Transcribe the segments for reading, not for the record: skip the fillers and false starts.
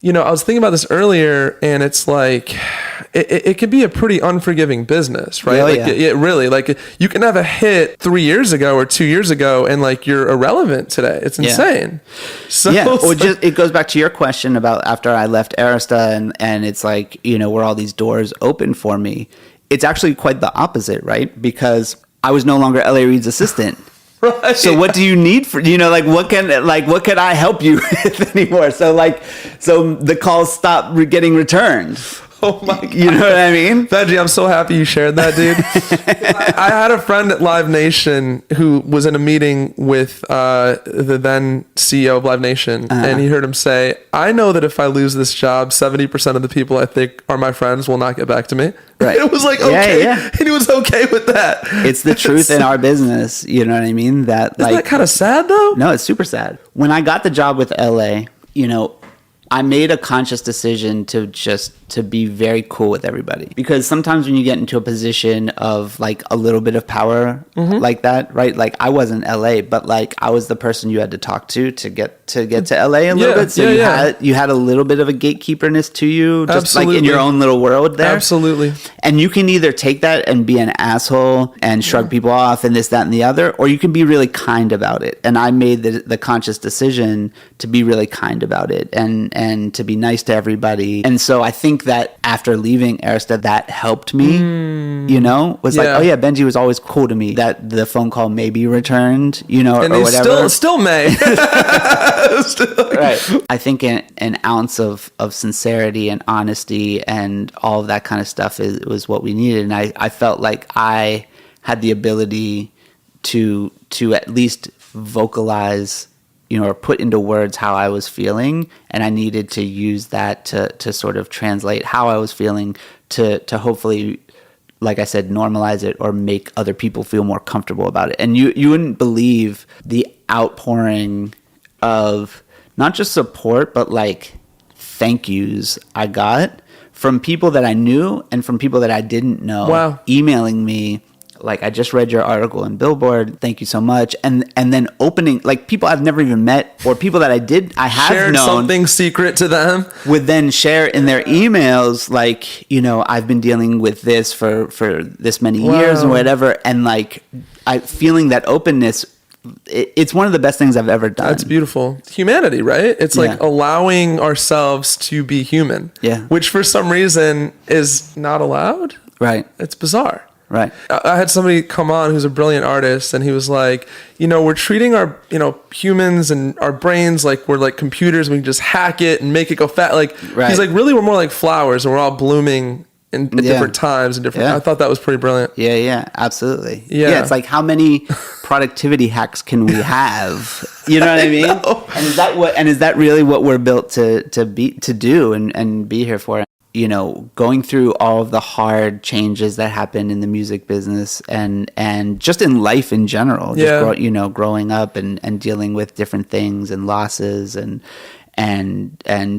I was thinking about this earlier, and it's like, it can be a pretty unforgiving business, right? Oh, like yeah. it really, like you can have a hit 3 years ago or 2 years ago, and like you're irrelevant today. It's insane. So Well, it goes back to your question about after I left Arista, and it's like, were all these doors open for me? It's actually quite the opposite, right? Because I was no longer L.A. Reid's assistant. Right. So what do you need for, what can I help you with anymore? So the calls stop getting returned. Oh my God. You know what I mean? Benjy, I'm so happy you shared that, dude. I had a friend at Live Nation who was in a meeting with the then CEO of Live Nation, and he heard him say, I know that if I lose this job, 70% of the people I think are my friends will not get back to me. Right. It was like, okay. Yeah. And he was okay with that. It's the truth in our business. You know what I mean? Isn't that kind of sad, though? No, it's super sad. When I got the job with LA, I made a conscious decision to be very cool with everybody, because sometimes when you get into a position of like a little bit of power like that, right? Like I wasn't LA, but like I was the person you had to talk to get to LA a little bit. So you had a little bit of a gatekeeperness to you, just like in your own little world there. Absolutely. And you can either take that and be an asshole and shrug people off and this, that, and the other, or you can be really kind about it. And I made the conscious decision to be really kind about it and to be nice to everybody. And so I think that after leaving Arista, that helped me, like, oh yeah, Benjy was always cool to me. That the phone call may be returned, and or whatever. Still may. Right. I think an ounce of sincerity and honesty and all of that kind of stuff was what we needed. And I felt like I had the ability to at least vocalize, or put into words how I was feeling, and I needed to use that to sort of translate how I was feeling to hopefully, like I said, normalize it or make other people feel more comfortable about it. And you wouldn't believe the outpouring of not just support, but like thank yous I got from people that I knew and from people that I didn't know. Wow. Emailing me, like, I just read your article in Billboard. Thank you so much. And then opening, like, people I've never even met or people that I have shared known. something secret to them. Would then share in their emails, like, I've been dealing with this for this many years and whatever. And, like, feeling that openness, it's one of the best things I've ever done. That's beautiful. Humanity, right? It's like allowing ourselves to be human. Yeah. Which for some reason is not allowed. Right. It's bizarre. Right. I had somebody come on who's a brilliant artist, and he was like, we're treating our, humans and our brains like we're like computers. We can just hack it and make it go fat. Like, he's like, really, we're more like flowers, and we're all blooming at different times and different. I thought that was pretty brilliant. Yeah, absolutely. Yeah, it's like, how many productivity hacks can we have? You know what I mean? No. And is that really what we're built to do and be here for? Going through all of the hard changes that happen in the music business and just in life in general, growing up and dealing with different things and losses and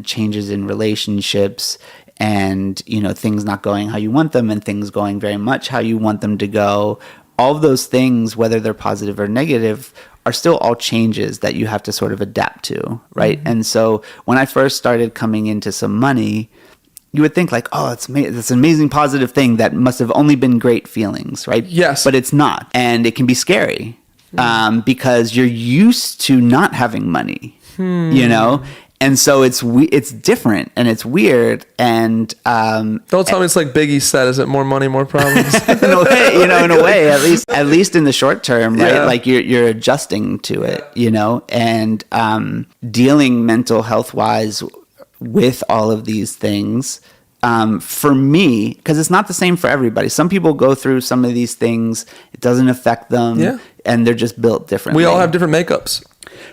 changes in relationships and, things not going how you want them and things going very much how you want them to go. All of those things, whether they're positive or negative, are still all changes that you have to sort of adapt to, right? Mm-hmm. And so when I first started coming into some money, you would think like, oh, it's an amazing positive thing that must have only been great feelings, right? Yes. But it's not. And it can be scary because you're used to not having money, And so it's different and it's weird. And don't tell me it's like Biggie said, is it more money, more problems? in a way, at least in the short term, right? Yeah. Like you're adjusting to it, and dealing mental health wise with all of these things, for me, because it's not the same for everybody. Some people go through some of these things, it doesn't affect them, and they're just built differently. We all have different makeups.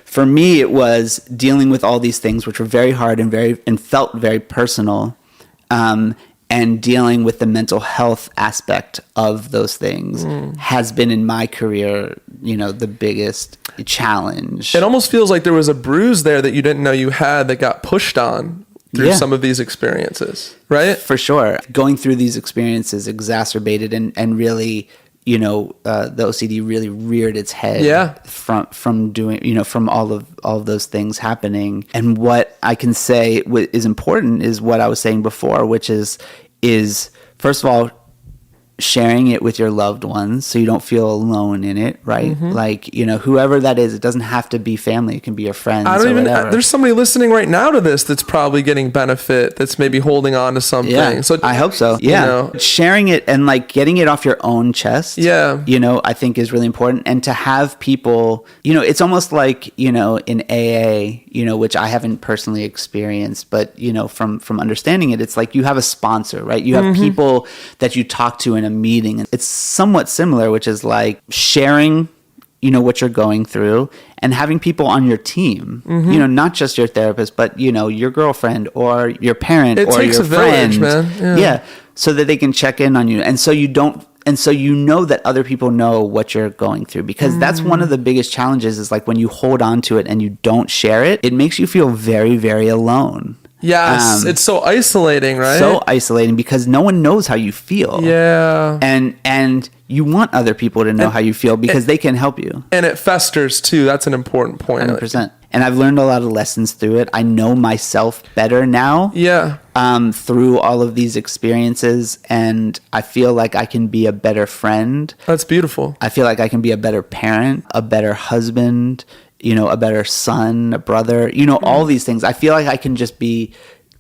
For me, it was dealing with all these things, which were very hard and felt very personal, and dealing with the mental health aspect of those things has been in my career, the biggest challenge. It almost feels like there was a bruise there that you didn't know you had that got pushed on through some of these experiences, right? For sure. Going through these experiences exacerbated and really, the OCD really reared its head from doing, from all of those things happening. And what I can say is important is what I was saying before, which is first of all, sharing it with your loved ones so you don't feel alone in it, right? Mm-hmm. Like, whoever that is, it doesn't have to be family. It can be your friends or whatever. There's somebody listening right now to this that's probably getting benefit, that's maybe holding on to something. Yeah, so I hope so. Yeah. Sharing it and like getting it off your own chest, I think is really important. And to have people, it's almost like, in AA, which I haven't personally experienced, but, from understanding it, it's like you have a sponsor, right? You have mm-hmm. people that you talk to in a meeting. It's somewhat similar, which is like sharing, what you're going through and having people on your team, mm-hmm. Not just your therapist, but, your girlfriend or your parent or your friend. Village, man. Yeah. So that they can check in on you. And so you know that other people know what you're going through, because that's one of the biggest challenges is like when you hold on to it and you don't share it, it makes you feel very, very alone. Yes, it's so isolating, right? So isolating because no one knows how you feel. Yeah. And you want other people to know how you feel because they can help you. And it festers too. That's an important point. 100%. And I've learned a lot of lessons through it. I know myself better now. Yeah. Through all of these experiences, and I feel like I can be a better friend. That's beautiful. I feel like I can be a better parent, a better husband, a better son, a brother, all these things. I feel like I can just be,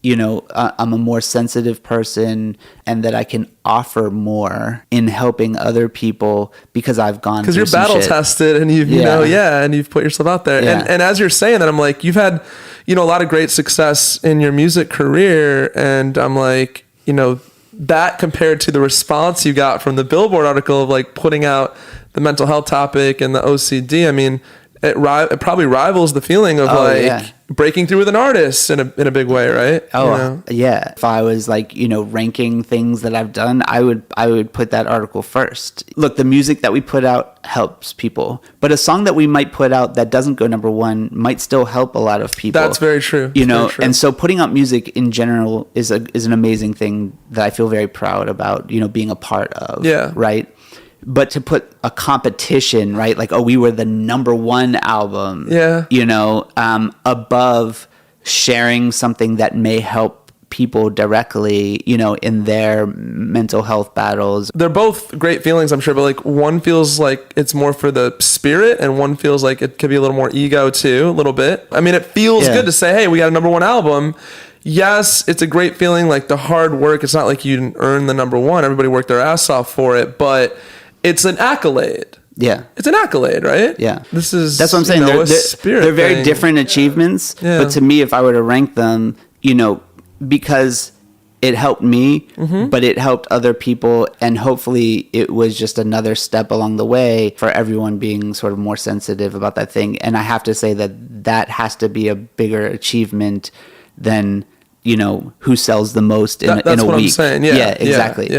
I'm a more sensitive person, and that I can offer more in helping other people because I've gone through some shit. Because you're battle tested and you've, and you've put yourself out there. Yeah. And as you're saying that, I'm like, you've had, a lot of great success in your music career. And I'm like, that compared to the response you got from the Billboard article of like putting out the mental health topic and the OCD, I mean, it probably rivals the feeling of breaking through with an artist in a big way, right? Yeah. If I was like, ranking things that I've done, I would put that article first. Look, the music that we put out helps people, but a song that we might put out that doesn't go number one might still help a lot of people. That's very true. Very true. And so putting out music in general is an amazing thing that I feel very proud about, being a part of. Yeah. Right. But to put a competition, right? Like, we were the number one album, above sharing something that may help people directly, in their mental health battles. They're both great feelings, I'm sure, but like one feels like it's more for the spirit and one feels like it could be a little more ego too, a little bit. I mean, it feels good to say, hey, we got a number one album. Yes, it's a great feeling, like the hard work. It's not like you didn't earn the number one. Everybody worked their ass off for it, but it's an accolade. Yeah. It's an accolade, right? Yeah. That's what I'm saying. They're very different achievements. Yeah. But to me, if I were to rank them, because it helped me, but it helped other people. And hopefully it was just another step along the way for everyone being sort of more sensitive about that thing. And I have to say that has to be a bigger achievement than, who sells the most in a week. That's what I'm saying. Yeah, exactly. Yeah.